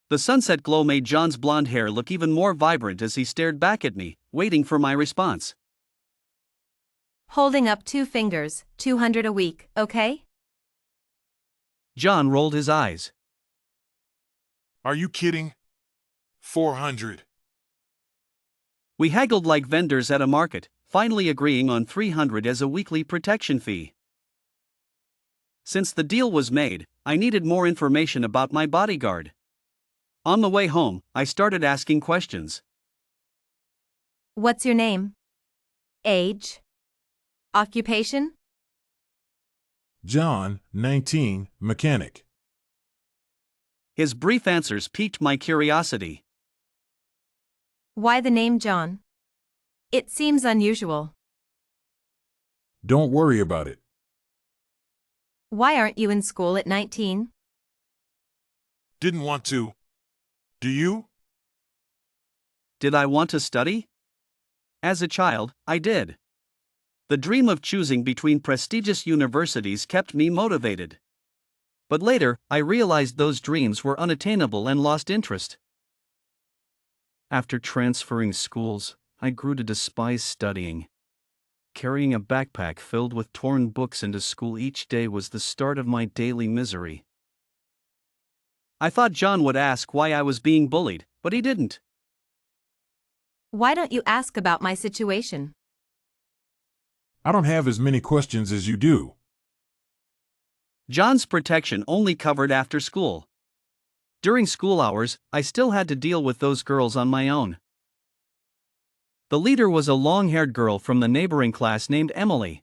The sunset glow made John's blonde hair look even more vibrant as he stared back at me, waiting for my response. Holding up 2 fingers, 200 a week, okay? John rolled his eyes. Are you kidding? 400. We haggled like vendors at a market, finally agreeing on 300 as a weekly protection fee. Since the deal was made, I needed more information about my bodyguard. On the way home, I started asking questions. What's your name? Age? Occupation? John, 19, mechanic. His brief answers piqued my curiosity. Why the name John? It seems unusual. Don't worry about it. Why aren't you in school at 19? Didn't want to. Do you? Did I want to study? As a child, I did. The dream of choosing between prestigious universities kept me motivated. But later, I realized those dreams were unattainable and lost interest. After transferring schools, I grew to despise studying. Carrying a backpack filled with torn books into school each day was the start of my daily misery. I thought John would ask why I was being bullied, but he didn't. Why don't you ask about my situation? I don't have as many questions as you do. John's protection only covered after school. During school hours, I still had to deal with those girls on my own. The leader was a long-haired girl from the neighboring class named Emily.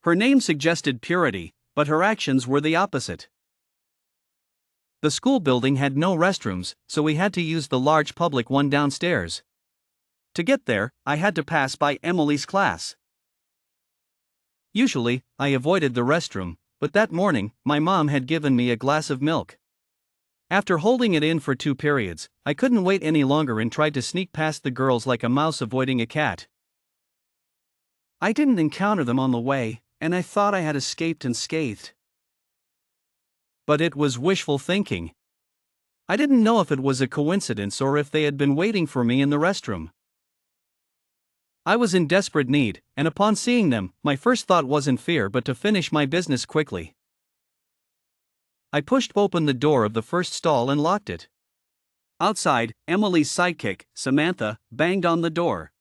Her name suggested purity, but her actions were the opposite. The school building had no restrooms, so we had to use the large public one downstairs. To get there, I had to pass by Emily's class. Usually, I avoided the restroom, but that morning, my mom had given me a glass of milk. After holding it in for 2 periods, I couldn't wait any longer and tried to sneak past the girls like a mouse avoiding a cat. I didn't encounter them on the way, and I thought I had escaped unscathed. But it was wishful thinking. I didn't know if it was a coincidence or if they had been waiting for me in the restroom. I was in desperate need, and upon seeing them, my first thought wasn't fear but to finish my business quickly. I pushed open the door of the first stall and locked it. Outside, Emily's sidekick, Samantha, banged on the door.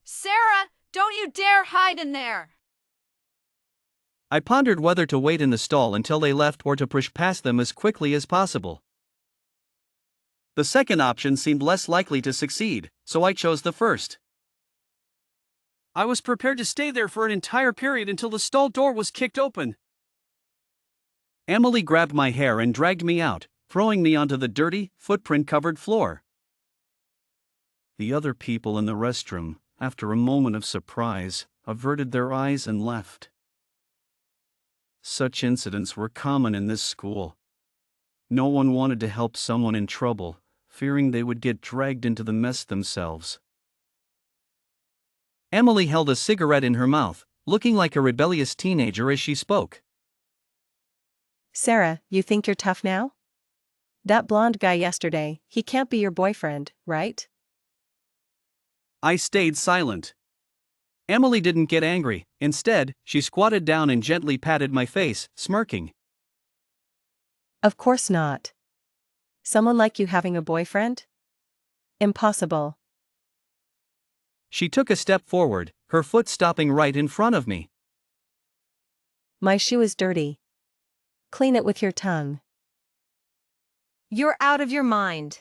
Sarah, don't you dare hide in there! I pondered whether to wait in the stall until they left or to push past them as quickly as possible. The second option seemed less likely to succeed, so I chose the first. I was prepared to stay there for an entire period until the stall door was kicked open. Emily grabbed my hair and dragged me out, throwing me onto the dirty, footprint-covered floor. The other people in the restroom, after a moment of surprise, averted their eyes and left. Such incidents were common in this school. No one wanted to help someone in trouble, fearing they would get dragged into the mess themselves. Emily held a cigarette in her mouth, looking like a rebellious teenager as she spoke. Sarah, you think you're tough now? That blonde guy yesterday, he can't be your boyfriend, right? I stayed silent. Emily didn't get angry. Instead, she squatted down and gently patted my face, smirking. Of course not. Someone like you having a boyfriend? Impossible. She took a step forward, her foot stopping right in front of me. My shoe is dirty. Clean it with your tongue. You're out of your mind.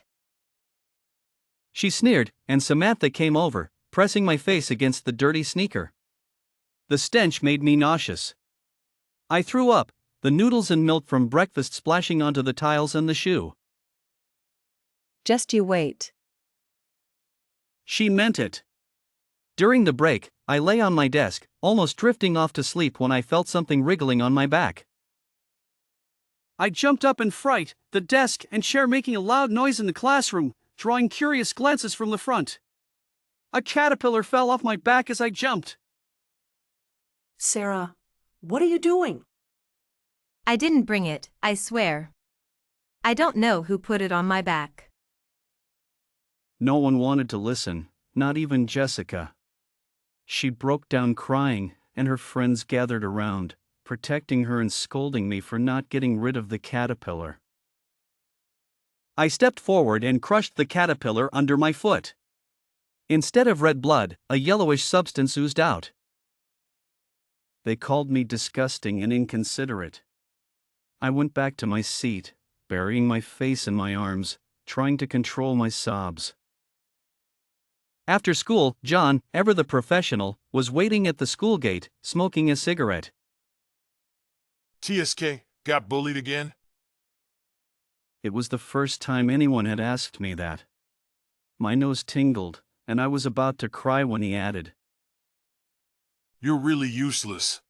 She sneered, and Samantha came over, pressing my face against the dirty sneaker. The stench made me nauseous. I threw up, the noodles and milk from breakfast splashing onto the tiles and the shoe. Just you wait. She meant it. During the break, I lay on my desk, almost drifting off to sleep when I felt something wriggling on my back. I jumped up in fright, the desk and chair making a loud noise in the classroom, drawing curious glances from the front. A caterpillar fell off my back as I jumped. Sarah, what are you doing? I didn't bring it, I swear. I don't know who put it on my back. No one wanted to listen, not even Jessica. She broke down crying, and her friends gathered around, protecting her and scolding me for not getting rid of the caterpillar. I stepped forward and crushed the caterpillar under my foot. Instead of red blood, a yellowish substance oozed out. They called me disgusting and inconsiderate. I went back to my seat, burying my face in my arms, trying to control my sobs. After school, John, ever the professional, was waiting at the school gate, smoking a cigarette. TSK, got bullied again? It was the first time anyone had asked me that. My nose tingled, and I was about to cry when he added, You're really useless.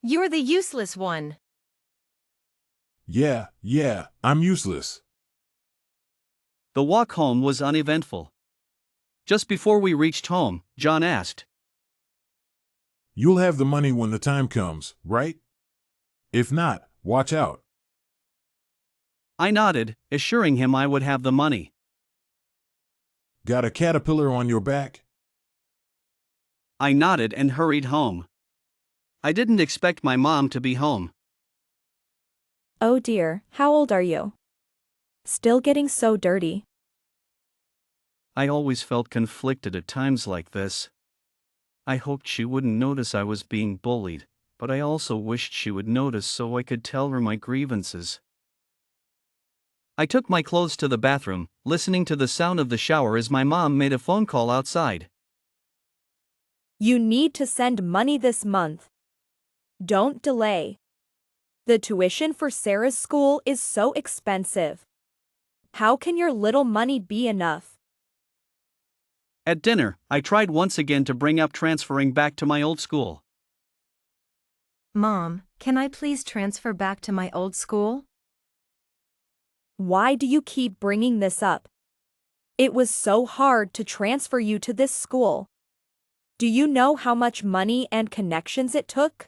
You're the useless one. Yeah, I'm useless. The walk home was uneventful. Just before we reached home, John asked, You'll have the money when the time comes, right? If not, watch out. I nodded, assuring him I would have the money. Got a caterpillar on your back? I nodded and hurried home. I didn't expect my mom to be home. Oh dear, how old are you? Still getting so dirty. I always felt conflicted at times like this. I hoped she wouldn't notice I was being bullied, but I also wished she would notice so I could tell her my grievances. I took my clothes to the bathroom, listening to the sound of the shower as my mom made a phone call outside. You need to send money this month. Don't delay. The tuition for Sarah's school is so expensive. How can your little money be enough? At dinner, I tried once again to bring up transferring back to my old school. Mom, can I please transfer back to my old school? Why do you keep bringing this up? It was so hard to transfer you to this school. Do you know how much money and connections it took?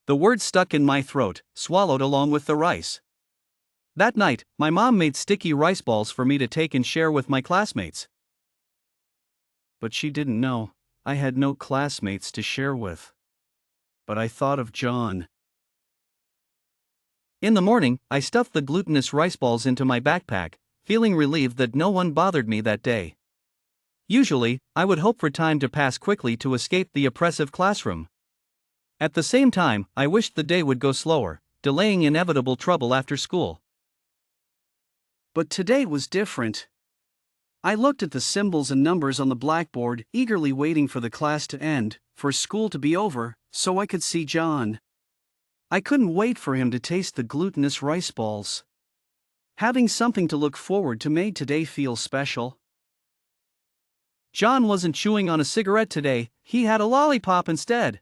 The words stuck in my throat, swallowed along with the rice. That night, my mom made sticky rice balls for me to take and share with my classmates. But she didn't know, I had no classmates to share with. But I thought of John. In the morning, I stuffed the glutinous rice balls into my backpack, feeling relieved that no one bothered me that day. Usually, I would hope for time to pass quickly to escape the oppressive classroom. At the same time, I wished the day would go slower, delaying inevitable trouble after school. But today was different. I looked at the symbols and numbers on the blackboard, eagerly waiting for the class to end, for school to be over, so I could see John. I couldn't wait for him to taste the glutinous rice balls. Having something to look forward to made today feel special. John wasn't chewing on a cigarette today, he had a lollipop instead.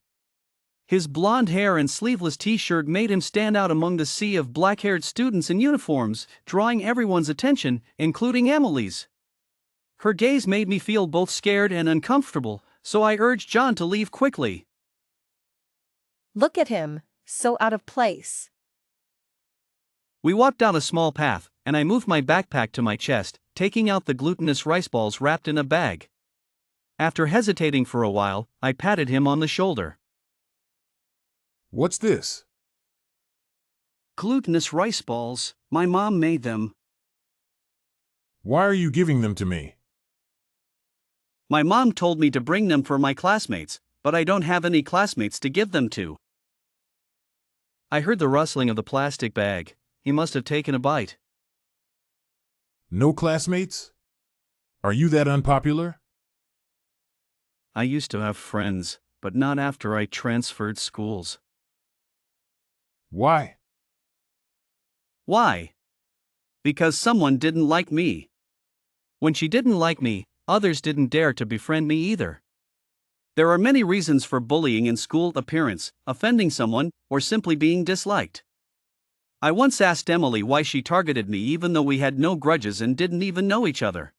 His blonde hair and sleeveless t-shirt made him stand out among the sea of black-haired students in uniforms, drawing everyone's attention, including Emily's. Her gaze made me feel both scared and uncomfortable, so I urged John to leave quickly. Look at him, so out of place. We walked down a small path, and I moved my backpack to my chest, taking out the glutinous rice balls wrapped in a bag. After hesitating for a while, I patted him on the shoulder. What's this? Glutinous rice balls, my mom made them. Why are you giving them to me? My mom told me to bring them for my classmates, but I don't have any classmates to give them to. I heard the rustling of the plastic bag. He must have taken a bite. No classmates? Are you that unpopular? I used to have friends, but not after I transferred schools. Why? Why? Because someone didn't like me. When she didn't like me, others didn't dare to befriend me either. There are many reasons for bullying in school: appearance, offending someone, or simply being disliked. I once asked Emily why she targeted me even though we had no grudges and didn't even know each other.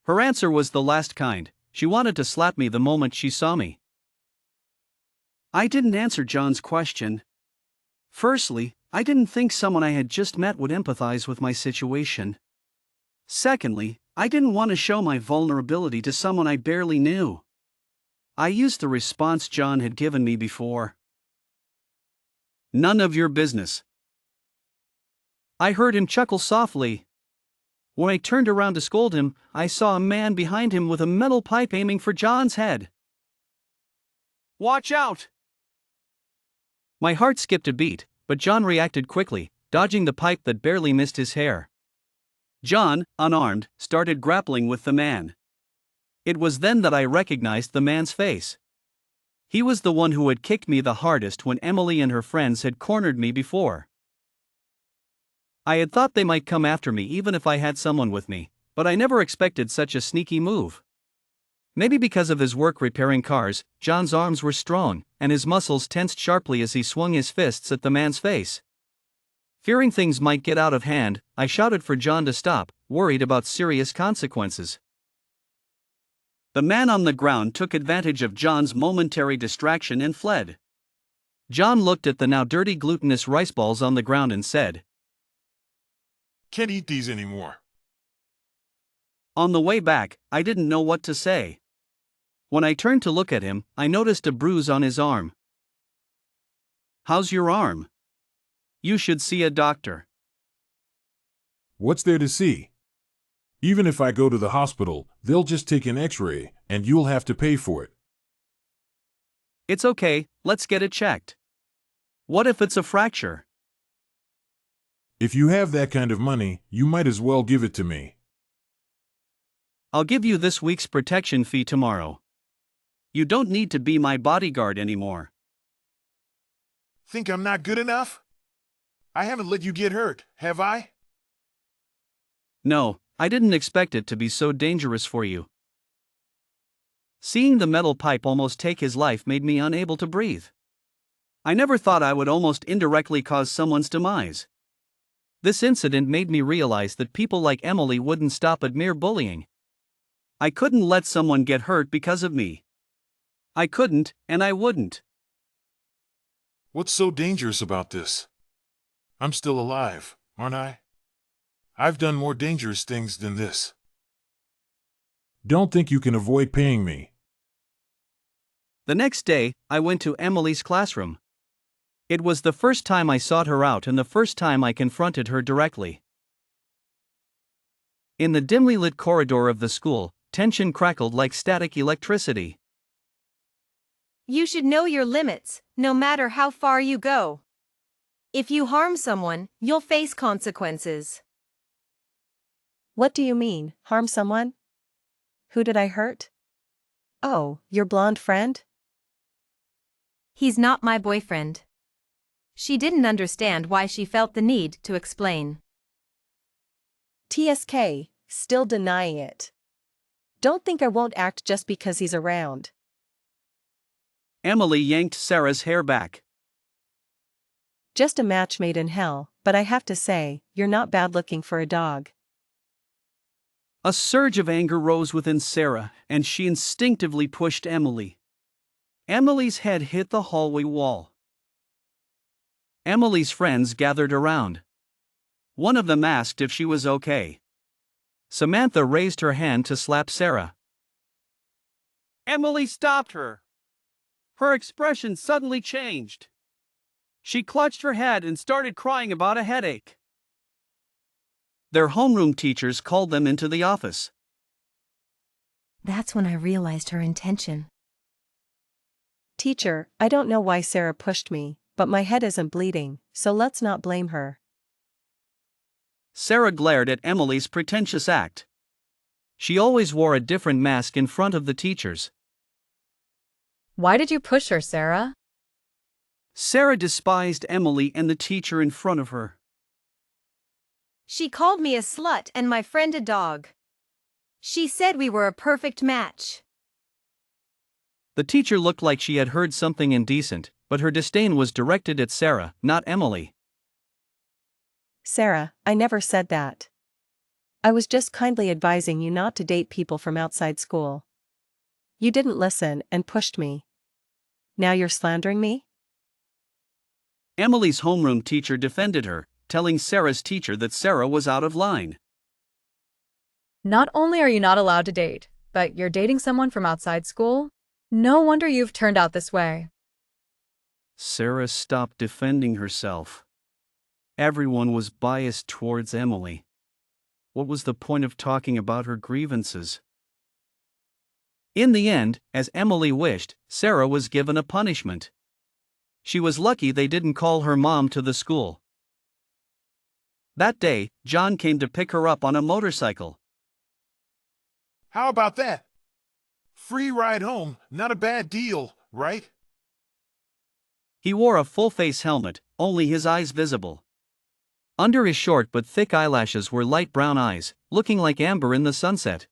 Her answer was the last kind: she wanted to slap me the moment she saw me. I didn't answer John's question. Firstly, I didn't think someone I had just met would empathize with my situation. Secondly, I didn't want to show my vulnerability to someone I barely knew. I used the response John had given me before. None of your business. I heard him chuckle softly. When I turned around to scold him, I saw a man behind him with a metal pipe aiming for John's head. Watch out! My heart skipped a beat, but John reacted quickly, dodging the pipe that barely missed his hair. John, unarmed, started grappling with the man. It was then that I recognized the man's face. He was the one who had kicked me the hardest when Emily and her friends had cornered me before. I had thought they might come after me even if I had someone with me, but I never expected such a sneaky move. Maybe because of his work repairing cars, John's arms were strong, and his muscles tensed sharply as he swung his fists at the man's face. Fearing things might get out of hand, I shouted for John to stop, worried about serious consequences. The man on the ground took advantage of John's momentary distraction and fled. John looked at the now dirty glutinous rice balls on the ground and said, Can't eat these anymore. On the way back, I didn't know what to say. When I turned to look at him, I noticed a bruise on his arm. How's your arm? You should see a doctor. What's there to see? Even if I go to the hospital, they'll just take an x-ray, and you'll have to pay for it. It's okay, let's get it checked. What if it's a fracture? If you have that kind of money, you might as well give it to me. I'll give you this week's protection fee tomorrow. You don't need to be my bodyguard anymore. Think I'm not good enough? I haven't let you get hurt, have I? No, I didn't expect it to be so dangerous for you. Seeing the metal pipe almost take his life made me unable to breathe. I never thought I would almost indirectly cause someone's demise. This incident made me realize that people like Emily wouldn't stop at mere bullying. I couldn't let someone get hurt because of me. I couldn't, and I wouldn't. What's so dangerous about this? I'm still alive, aren't I? I've done more dangerous things than this. Don't think you can avoid paying me. The next day, I went to Emily's classroom. It was the first time I sought her out and the first time I confronted her directly. In the dimly lit corridor of the school, tension crackled like static electricity. You should know your limits, no matter how far you go. If you harm someone, you'll face consequences. What do you mean, harm someone? Who did I hurt? Oh, your blonde friend? He's not my boyfriend. She didn't understand why she felt the need to explain. TSK, still denying it. Don't think I won't act just because he's around. Emily yanked Sarah's hair back. Just a match made in hell, but I have to say, you're not bad looking for a dog. A surge of anger rose within Sarah, and she instinctively pushed Emily. Emily's head hit the hallway wall. Emily's friends gathered around. One of them asked if she was okay. Samantha raised her hand to slap Sarah. Emily stopped her. Her expression suddenly changed. She clutched her head and started crying about a headache. Their homeroom teachers called them into the office. That's when I realized her intention. Teacher, I don't know why Sarah pushed me, but my head isn't bleeding, so let's not blame her. Sarah glared at Emily's pretentious act. She always wore a different mask in front of the teachers. Why did you push her, Sarah? Sarah despised Emily and the teacher in front of her. She called me a slut and my friend a dog. She said we were a perfect match. The teacher looked like she had heard something indecent, but her disdain was directed at Sarah, not Emily. Sarah, I never said that. I was just kindly advising you not to date people from outside school. You didn't listen and pushed me. Now you're slandering me? Emily's homeroom teacher defended her, telling Sarah's teacher that Sarah was out of line. Not only are you not allowed to date, but you're dating someone from outside school? No wonder you've turned out this way. Sarah stopped defending herself. Everyone was biased towards Emily. What was the point of talking about her grievances? In the end, as Emily wished, Sarah was given a punishment. She was lucky they didn't call her mom to the school. That day, John came to pick her up on a motorcycle. How about that? Free ride home, not a bad deal, right? He wore a full-face helmet, only his eyes visible. Under his short but thick eyelashes were light brown eyes, looking like amber in the sunset.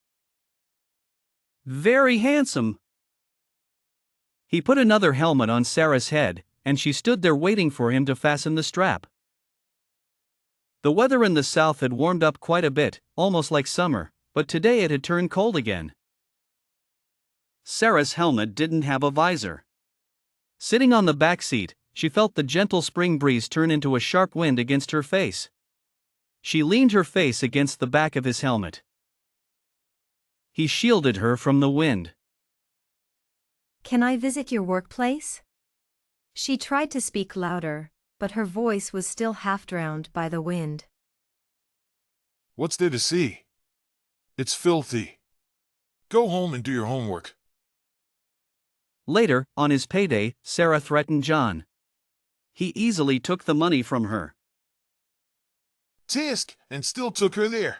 Very handsome. He put another helmet on Sarah's head, and she stood there waiting for him to fasten the strap. The weather in the south had warmed up quite a bit, almost like summer, but today it had turned cold again. Sarah's helmet didn't have a visor. Sitting on the back seat, she felt the gentle spring breeze turn into a sharp wind against her face. She leaned her face against the back of his helmet. He shielded her from the wind. Can I visit your workplace? She tried to speak louder, but her voice was still half drowned by the wind. What's there to see? It's filthy. Go home and do your homework. Later, on his payday, Sarah threatened John. He easily took the money from her. Tisk, and still took her there.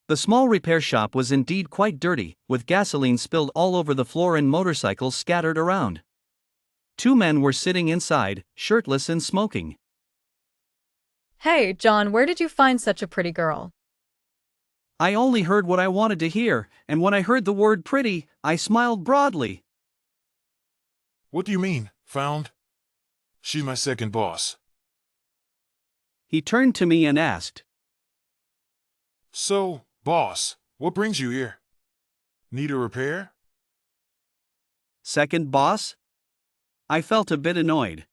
The small repair shop was indeed quite dirty, with gasoline spilled all over the floor and motorcycles scattered around. Two men were sitting inside, shirtless and smoking. Hey, John, where did you find such a pretty girl? I only heard what I wanted to hear, and when I heard the word pretty, I smiled broadly. What do you mean, found? She's my second boss. He turned to me and asked, So, boss, what brings you here? Need a repair? "Second boss?" I felt a bit annoyed.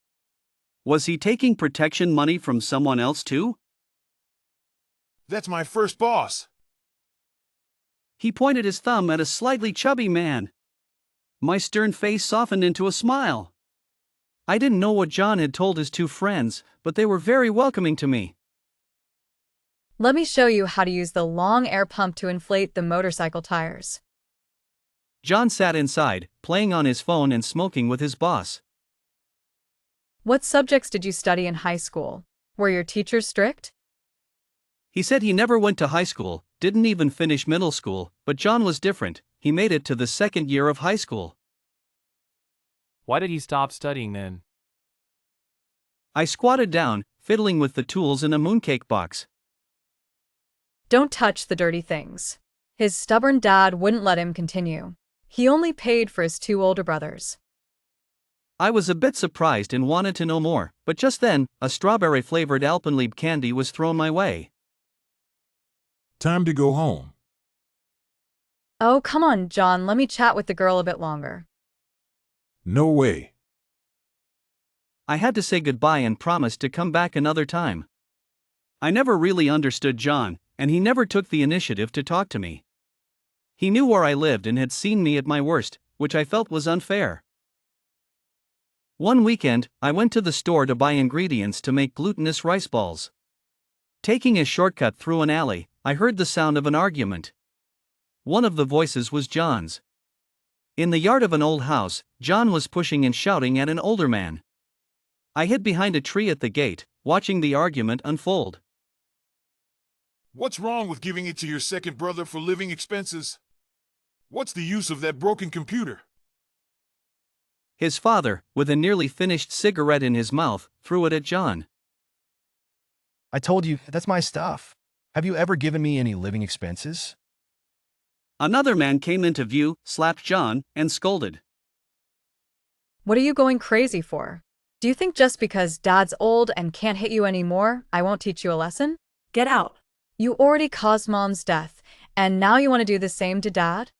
Was he taking protection money from someone else too? That's my first boss. He pointed his thumb at a slightly chubby man. My stern face softened into a smile. I didn't know what John had told his two friends, but they were very welcoming to me. Let me show you how to use the long air pump to inflate the motorcycle tires. John sat inside, playing on his phone and smoking with his boss. What subjects did you study in high school? Were your teachers strict? He said he never went to high school, didn't even finish middle school, but John was different. He made it to the second year of high school. Why did he stop studying then? I squatted down, fiddling with the tools in a mooncake box. Don't touch the dirty things. His stubborn dad wouldn't let him continue. He only paid for his two older brothers. I was a bit surprised and wanted to know more, but just then, a strawberry-flavored Alpenliebe candy was thrown my way. Time to go home. Oh, come on, John, let me chat with the girl a bit longer. No way. I had to say goodbye and promised to come back another time. I never really understood John, and he never took the initiative to talk to me. He knew where I lived and had seen me at my worst, which I felt was unfair. One weekend, I went to the store to buy ingredients to make glutinous rice balls. Taking a shortcut through an alley, I heard the sound of an argument. One of the voices was John's. In the yard of an old house, John was pushing and shouting at an older man. I hid behind a tree at the gate, watching the argument unfold. What's wrong with giving it to your second brother for living expenses? What's the use of that broken computer? His father, with a nearly finished cigarette in his mouth, threw it at John. I told you, that's my stuff. Have you ever given me any living expenses? Another man came into view, slapped John, and scolded. What are you going crazy for? Do you think just because Dad's old and can't hit you anymore, I won't teach you a lesson? Get out. You already caused Mom's death, and now you want to do the same to Dad?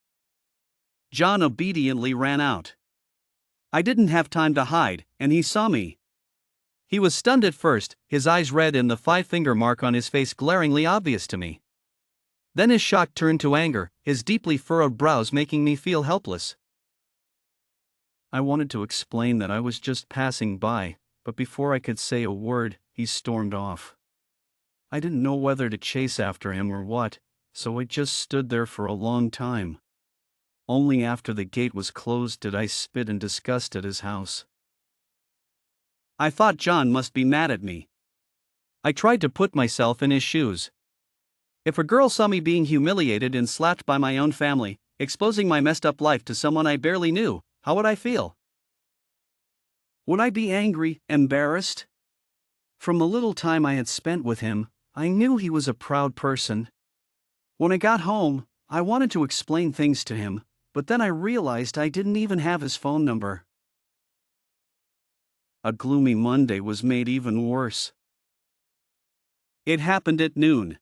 John obediently ran out. I didn't have time to hide, and he saw me. He was stunned at first, his eyes red and the five-finger mark on his face glaringly obvious to me. Then his shock turned to anger, his deeply furrowed brows making me feel helpless. I wanted to explain that I was just passing by, but before I could say a word, he stormed off. I didn't know whether to chase after him or what, so I just stood there for a long time. Only after the gate was closed did I spit in disgust at his house. I thought John must be mad at me. I tried to put myself in his shoes. If a girl saw me being humiliated and slapped by my own family, exposing my messed up life to someone I barely knew, how would I feel? Would I be angry, embarrassed? From the little time I had spent with him, I knew he was a proud person. When I got home, I wanted to explain things to him, but then I realized I didn't even have his phone number. A gloomy Monday was made even worse. It happened at noon.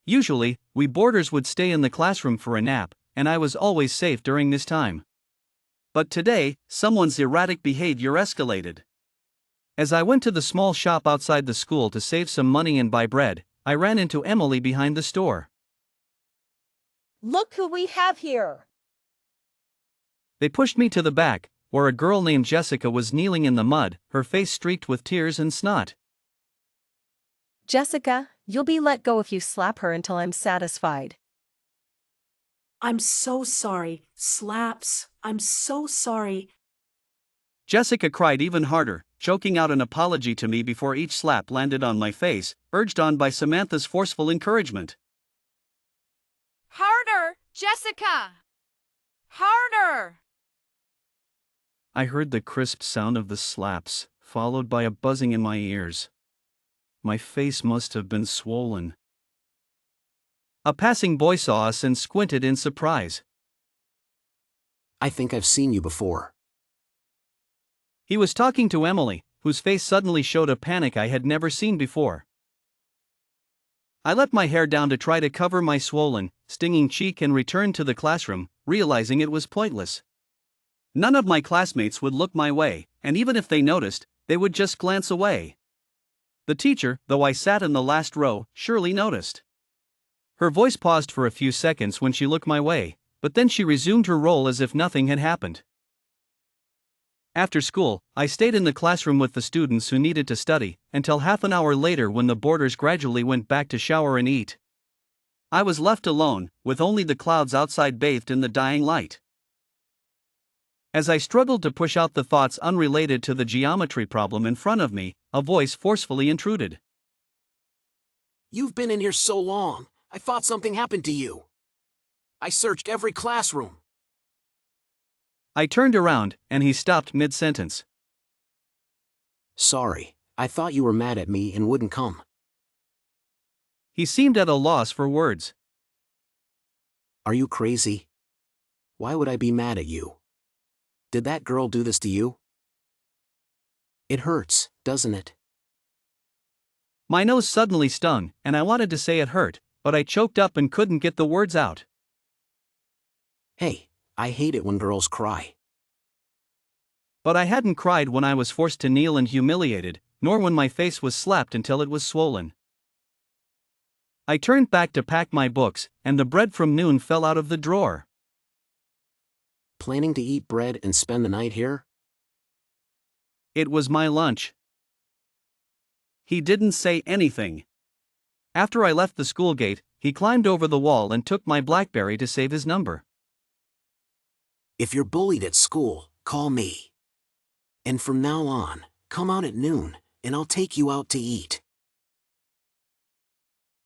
Usually, we boarders would stay in the classroom for a nap, and I was always safe during this time. But today, someone's erratic behavior escalated. As I went to the small shop outside the school to save some money and buy bread, I ran into Emily behind the store. Look who we have here! They pushed me to the back, where a girl named Jessica was kneeling in the mud, her face streaked with tears and snot. Jessica, you'll be let go if you slap her until I'm satisfied. I'm so sorry. Slaps. I'm so sorry. Jessica cried even harder, choking out an apology to me before each slap landed on my face, urged on by Samantha's forceful encouragement. Harder, Jessica! Harder! I heard the crisp sound of the slaps, followed by a buzzing in my ears. My face must have been swollen. A passing boy saw us and squinted in surprise. I think I've seen you before. He was talking to Emily, whose face suddenly showed a panic I had never seen before. I let my hair down to try to cover my swollen, stinging cheek and returned to the classroom, realizing it was pointless. None of my classmates would look my way, and even if they noticed, they would just glance away. The teacher, though I sat in the last row, surely noticed. Her voice paused for a few seconds when she looked my way, but then she resumed her role as if nothing had happened. After school, I stayed in the classroom with the students who needed to study, until half an hour later when the boarders gradually went back to shower and eat. I was left alone, with only the clouds outside bathed in the dying light. As I struggled to push out the thoughts unrelated to the geometry problem in front of me, a voice forcefully intruded. You've been in here so long, I thought something happened to you. I searched every classroom. I turned around, and he stopped mid-sentence. Sorry, I thought you were mad at me and wouldn't come. He seemed at a loss for words. Are you crazy? Why would I be mad at you? Did that girl do this to you? It hurts, doesn't it? My nose suddenly stung, and I wanted to say it hurt, but I choked up and couldn't get the words out. Hey, I hate it when girls cry. But I hadn't cried when I was forced to kneel and humiliated, nor when my face was slapped until it was swollen. I turned back to pack my books, and the bread from noon fell out of the drawer. Planning to eat bread and spend the night here? It was my lunch. He didn't say anything. After I left the school gate, he climbed over the wall and took my BlackBerry to save his number. If you're bullied at school, call me. And from now on, come out at noon, and I'll take you out to eat.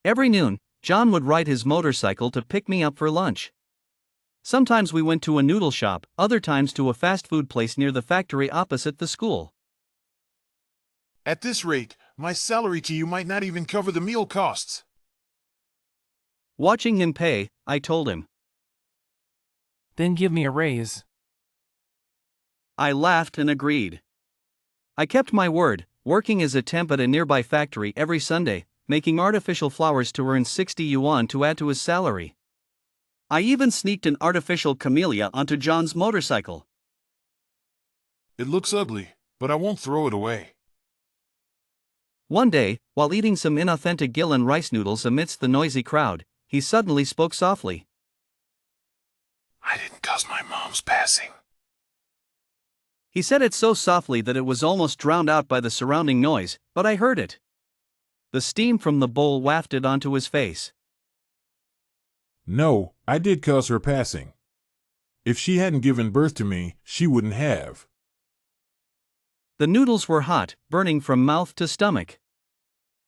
Every noon, John would ride his motorcycle to pick me up for lunch. Sometimes we went to a noodle shop, other times to a fast food place near the factory opposite the school. At this rate, my salary to you might not even cover the meal costs. Watching him pay, I told him. Then give me a raise. I laughed and agreed. I kept my word, working as a temp at a nearby factory every Sunday, making artificial flowers to earn 60 yuan to add to his salary. I even sneaked an artificial camellia onto John's motorcycle. It looks ugly, but I won't throw it away. One day, while eating some inauthentic Gillan rice noodles amidst the noisy crowd, he suddenly spoke softly. I didn't cause my mom's passing. He said it so softly that it was almost drowned out by the surrounding noise, but I heard it. The steam from the bowl wafted onto his face. No, I did cause her passing. If she hadn't given birth to me, she wouldn't have. The noodles were hot, burning from mouth to stomach.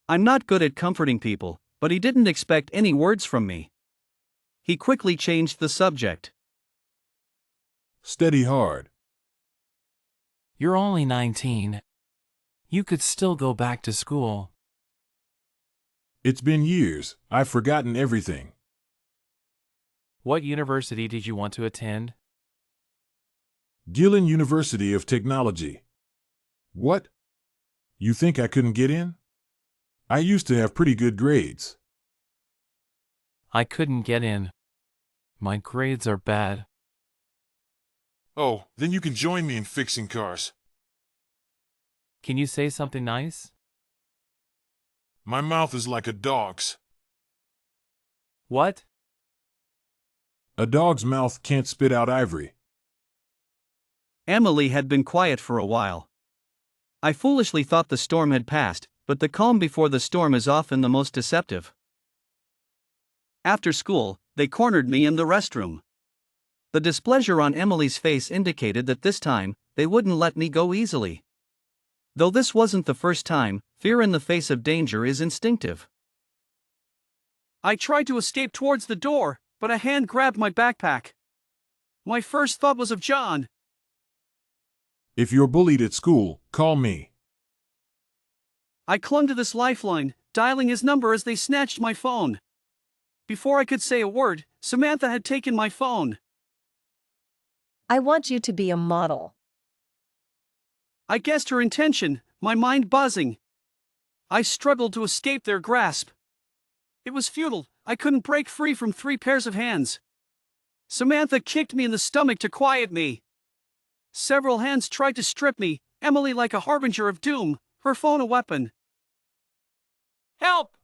I'm not good at comforting people, but he didn't expect any words from me. He quickly changed the subject. Study hard. You're only 19. You could still go back to school. It's been years, I've forgotten everything. What university did you want to attend? Gillan University of Technology. What? You think I couldn't get in? I used to have pretty good grades. I couldn't get in. My grades are bad. Oh, then you can join me in fixing cars. Can you say something nice? My mouth is like a dog's. What? A dog's mouth can't spit out ivory. Emily had been quiet for a while. I foolishly thought the storm had passed, but the calm before the storm is often the most deceptive. After school, they cornered me in the restroom. The displeasure on Emily's face indicated that this time, they wouldn't let me go easily. Though this wasn't the first time, fear in the face of danger is instinctive. I tried to escape towards the door, but a hand grabbed my backpack. My first thought was of John. If you're bullied at school, call me. I clung to this lifeline, dialing his number as they snatched my phone. Before I could say a word, Samantha had taken my phone. I want you to be a model. I guessed her intention, my mind buzzing. I struggled to escape their grasp. It was futile, I couldn't break free from 3 pairs of hands. Samantha kicked me in the stomach to quiet me. Several hands tried to strip me, Emily like a harbinger of doom, her phone a weapon. Help!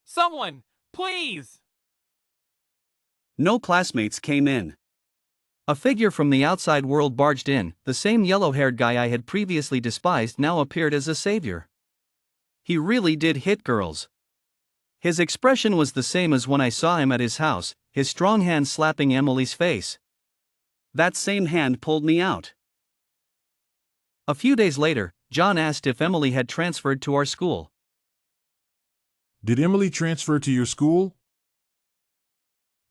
Someone, please! No classmates came in. A figure from the outside world barged in, the same yellow-haired guy I had previously despised now appeared as a savior. He really did hit girls. His expression was the same as when I saw him at his house, his strong hand slapping Emily's face. That same hand pulled me out. A few days later, John asked if Emily had transferred to our school. Did Emily transfer to your school?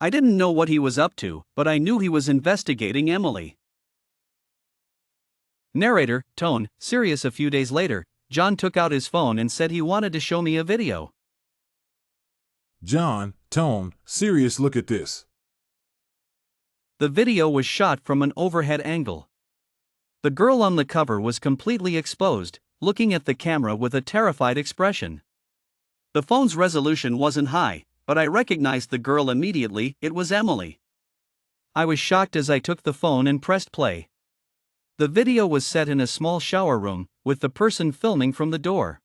I didn't know what he was up to, but I knew he was investigating Emily. Narrator, tone, serious. A few days later, John took out his phone and said he wanted to show me a video. John, tone, serious. Look at this. The video was shot from an overhead angle. The girl on the cover was completely exposed, looking at the camera with a terrified expression. The phone's resolution wasn't high, but I recognized the girl immediately. It was Emily. I was shocked as I took the phone and pressed play. The video was set in a small shower room, with the person filming from the door.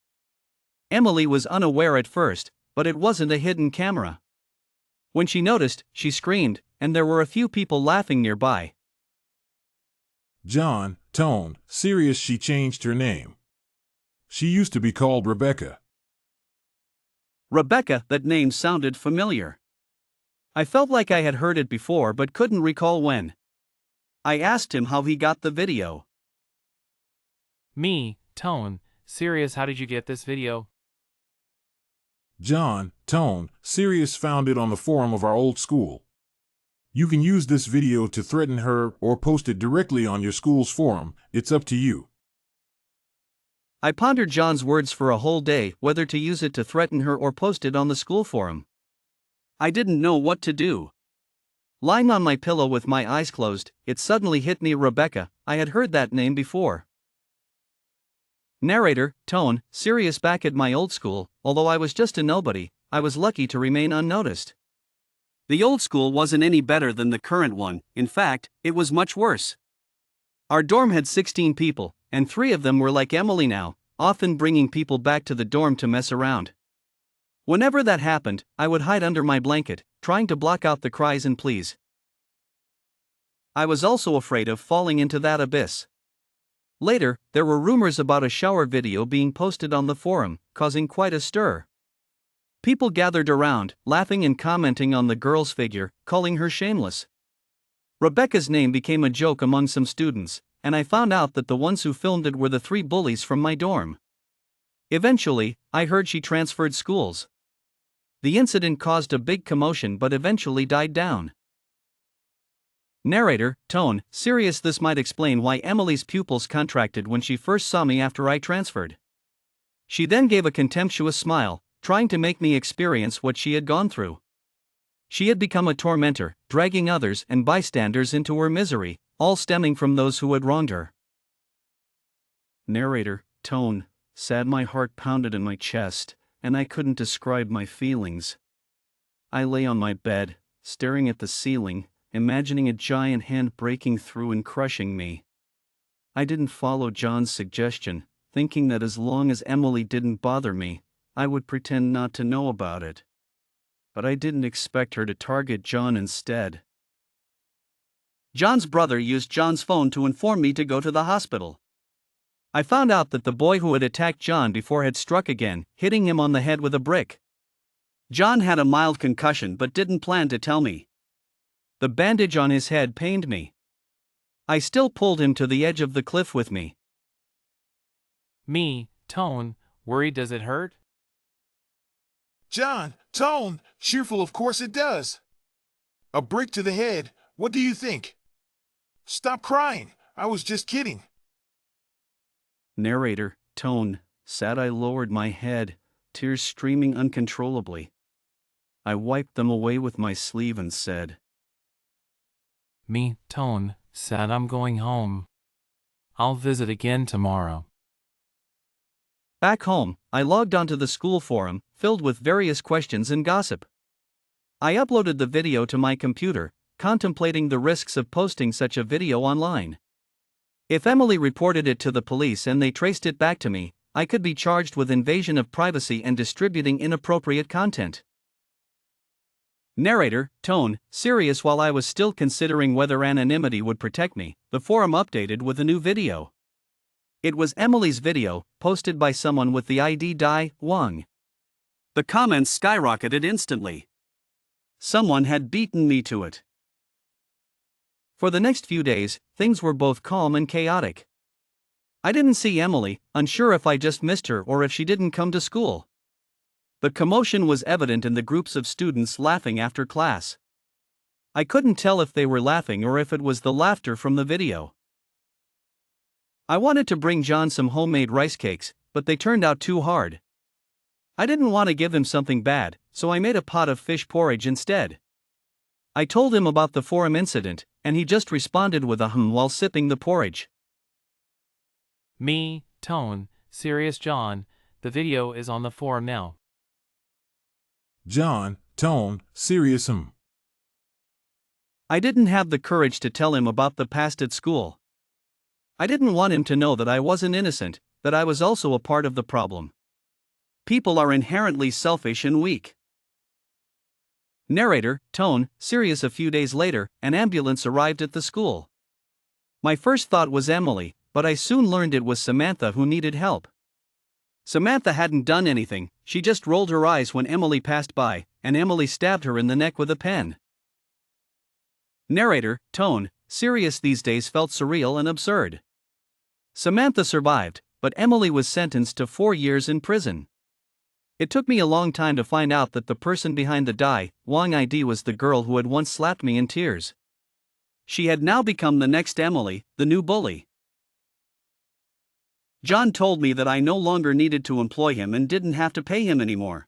Emily was unaware at first, but it wasn't a hidden camera. When she noticed, she screamed, and there were a few people laughing nearby. John, tone, serious. She changed her name. She used to be called Rebecca. Rebecca, that name sounded familiar. I felt like I had heard it before but couldn't recall when. I asked him how he got the video. Me, tone, serious. How did you get this video? John, tone, serious, found it on the forum of our old school. You can use this video to threaten her or post it directly on your school's forum. It's up to you. I pondered John's words for a whole day, whether to use it to threaten her or post it on the school forum. I didn't know what to do. Lying on my pillow with my eyes closed, it suddenly hit me. Rebecca, I had heard that name before. Narrator, tone, serious. Back at my old school, although I was just a nobody, I was lucky to remain unnoticed. The old school wasn't any better than the current one. In fact, it was much worse. Our dorm had 16 people, and 3 of them were like Emily now, often bringing people back to the dorm to mess around. Whenever that happened, I would hide under my blanket, trying to block out the cries and pleas. I was also afraid of falling into that abyss. Later, there were rumors about a shower video being posted on the forum, causing quite a stir. People gathered around, laughing and commenting on the girl's figure, calling her shameless. Rebecca's name became a joke among some students, and I found out that the ones who filmed it were the 3 bullies from my dorm. Eventually, I heard she transferred schools. The incident caused a big commotion but eventually died down. Narrator, tone, serious. This might explain why Emily's pupils contracted when she first saw me after I transferred. She then gave a contemptuous smile, trying to make me experience what she had gone through. She had become a tormentor, dragging others and bystanders into her misery, all stemming from those who had wronged her. Narrator, tone, sad. My heart pounded in my chest, and I couldn't describe my feelings. I lay on my bed, staring at the ceiling, imagining a giant hand breaking through and crushing me. I didn't follow John's suggestion, thinking that as long as Emily didn't bother me, I would pretend not to know about it. But I didn't expect her to target John instead. John's brother used John's phone to inform me to go to the hospital. I found out that the boy who had attacked John before had struck again, hitting him on the head with a brick. John had a mild concussion but didn't plan to tell me. The bandage on his head pained me. I still pulled him to the edge of the cliff with me. Me, tone, worried. Does it hurt? John, tone, cheerful. Of course it does. A brick to the head. What do you think? Stop crying. I was just kidding. Narrator, tone, sad. I lowered my head, tears streaming uncontrollably. I wiped them away with my sleeve and said, Me, tone, sad. I'm going home. I'll visit again tomorrow. Back home, I logged onto the school forum, filled with various questions and gossip. I uploaded the video to my computer, contemplating the risks of posting such a video online. If Emily reported it to the police and they traced it back to me, I could be charged with invasion of privacy and distributing inappropriate content. Narrator, tone, serious. While I was still considering whether anonymity would protect me, the forum updated with a new video. It was Emily's video, posted by someone with the ID Wang. The comments skyrocketed instantly. Someone had beaten me to it. For the next few days, things were both calm and chaotic. I didn't see Emily, unsure if I just missed her or if she didn't come to school. The commotion was evident in the groups of students laughing after class. I couldn't tell if they were laughing or if it was the laughter from the video. I wanted to bring John some homemade rice cakes, but they turned out too hard. I didn't want to give him something bad, so I made a pot of fish porridge instead. I told him about the forum incident, and he just responded with a while sipping the porridge. Me, tone, serious. John, the video is on the forum now. John, tone, serious. I didn't have the courage to tell him about the past at school. I didn't want him to know that I wasn't innocent, that I was also a part of the problem. People are inherently selfish and weak. Narrator, tone, serious. A few days later, an ambulance arrived at the school. My first thought was Emily, but I soon learned it was Samantha who needed help. Samantha hadn't done anything, she just rolled her eyes when Emily passed by, and Emily stabbed her in the neck with a pen. Narrator, tone, serious. These days felt surreal and absurd. Samantha survived, but Emily was sentenced to 4 years in prison. It took me a long time to find out that the person behind the Wang ID was the girl who had once slapped me in tears. She had now become the next Emily, the new bully. John told me that I no longer needed to employ him and didn't have to pay him anymore.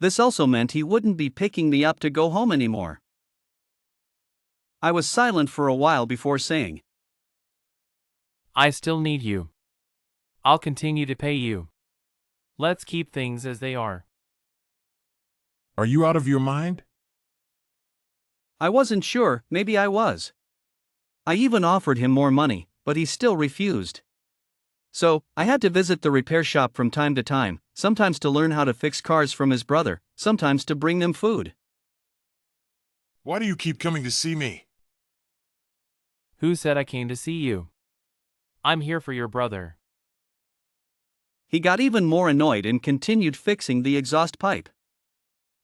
This also meant he wouldn't be picking me up to go home anymore. I was silent for a while before saying, I still need you. I'll continue to pay you. Let's keep things as they are. Are you out of your mind? I wasn't sure, maybe I was. I even offered him more money, but he still refused. So, I had to visit the repair shop from time to time, sometimes to learn how to fix cars from his brother, sometimes to bring them food. Why do you keep coming to see me? Who said I came to see you? I'm here for your brother. He got even more annoyed and continued fixing the exhaust pipe.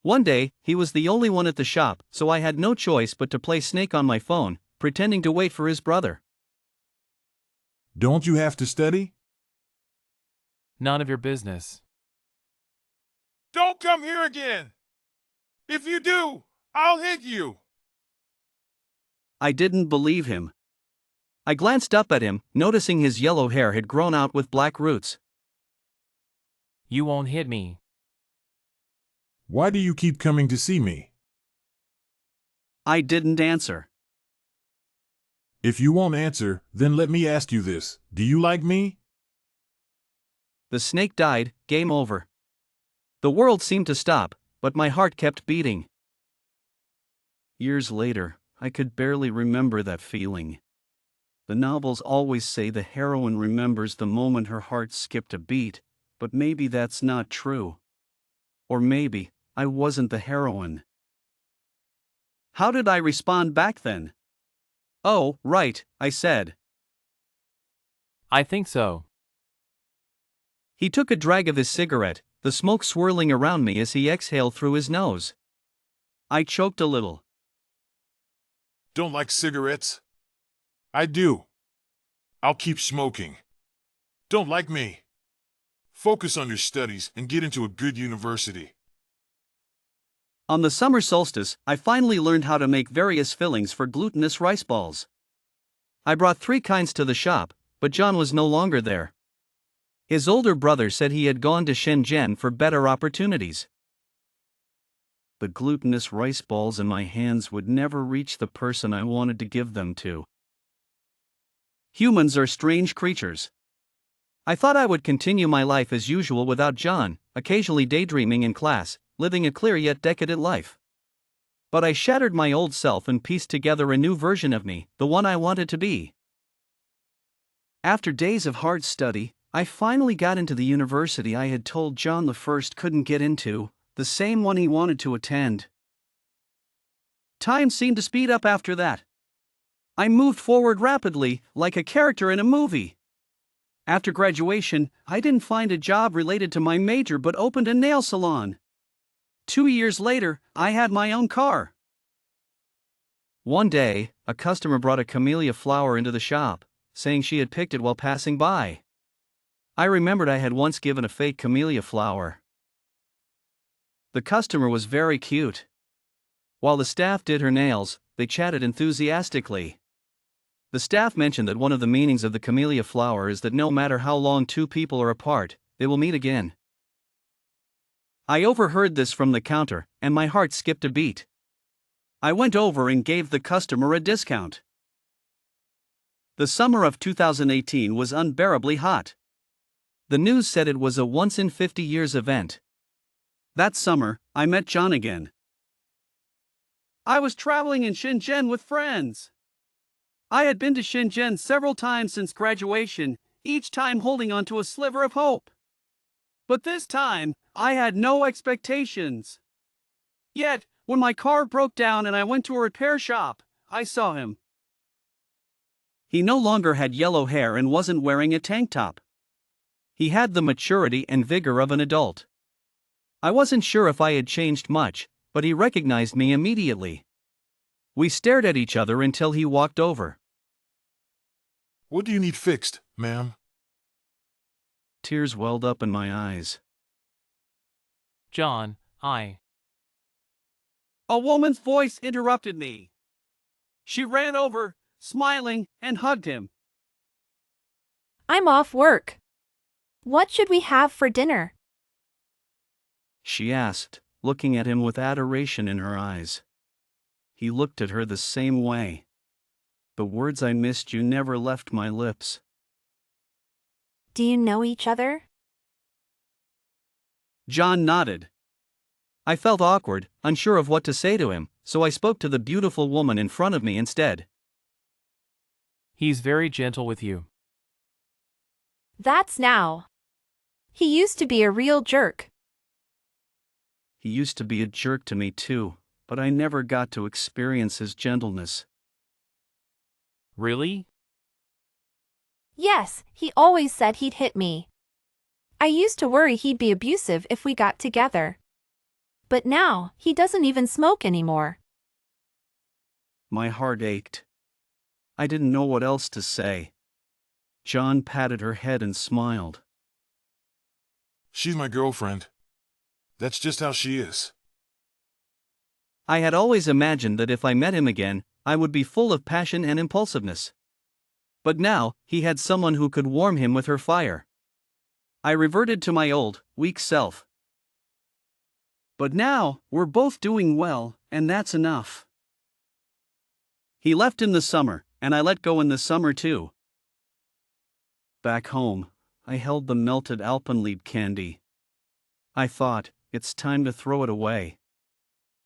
One day, he was the only one at the shop, so I had no choice but to play snake on my phone, pretending to wait for his brother. Don't you have to study? None of your business. Don't come here again! If you do, I'll hit you! I didn't believe him. I glanced up at him, noticing his yellow hair had grown out with black roots. You won't hit me. Why do you keep coming to see me? I didn't answer. If you won't answer, then let me ask you this. Do you like me? The snake died, game over. The world seemed to stop, but my heart kept beating. Years later, I could barely remember that feeling. The novels always say the heroine remembers the moment her heart skipped a beat, but maybe that's not true. Or maybe I wasn't the heroine. How did I respond back then? Oh, right, I said. I think so. He took a drag of his cigarette, the smoke swirling around me as he exhaled through his nose. I choked a little. Don't like cigarettes? I do. I'll keep smoking. Don't like me? Focus on your studies and get into a good university. On the summer solstice, I finally learned how to make various fillings for glutinous rice balls. I brought 3 kinds to the shop, but John was no longer there. His older brother said he had gone to Shenzhen for better opportunities. The glutinous rice balls in my hands would never reach the person I wanted to give them to. Humans are strange creatures. I thought I would continue my life as usual without John, occasionally daydreaming in class, living a clear yet decadent life. But I shattered my old self and pieced together a new version of me, the one I wanted to be. After days of hard study, I finally got into the university I had told John the first couldn't get into, the same one he wanted to attend. Time seemed to speed up after that. I moved forward rapidly, like a character in a movie. After graduation, I didn't find a job related to my major but opened a nail salon. 2 years later, I had my own car. One day, a customer brought a camellia flower into the shop, saying she had picked it while passing by. I remembered I had once given a fake camellia flower. The customer was very cute. While the staff did her nails, they chatted enthusiastically. The staff mentioned that one of the meanings of the camellia flower is that no matter how long 2 people are apart, they will meet again. I overheard this from the counter, and my heart skipped a beat. I went over and gave the customer a discount. The summer of 2018 was unbearably hot. The news said it was a once-in-50 years event. That summer, I met John again. I was traveling in Shenzhen with friends. I had been to Shenzhen several times since graduation, each time holding on to a sliver of hope. But this time, I had no expectations. Yet, when my car broke down and I went to a repair shop, I saw him. He no longer had yellow hair and wasn't wearing a tank top. He had the maturity and vigor of an adult. I wasn't sure if I had changed much, but he recognized me immediately. We stared at each other until he walked over. What do you need fixed, ma'am? Tears welled up in my eyes. John, A woman's voice interrupted me. She ran over, smiling, and hugged him. I'm off work. What should we have for dinner? She asked, looking at him with adoration in her eyes. He looked at her the same way. The words "I missed you" never left my lips. Do you know each other? John nodded. I felt awkward, unsure of what to say to him, so I spoke to the beautiful woman in front of me instead. He's very gentle with you. That's now. He used to be a real jerk. He used to be a jerk to me too, but I never got to experience his gentleness. Really? Yes, he always said he'd hit me. I used to worry he'd be abusive if we got together. But now, he doesn't even smoke anymore. My heart ached. I didn't know what else to say. John patted her head and smiled. She's my girlfriend. That's just how she is. I had always imagined that if I met him again, I would be full of passion and impulsiveness. But now, he had someone who could warm him with her fire. I reverted to my old, weak self. But now, we're both doing well, and that's enough. He left in the summer, and I let go in the summer too. Back home, I held the melted alpenliebe candy. I thought, it's time to throw it away.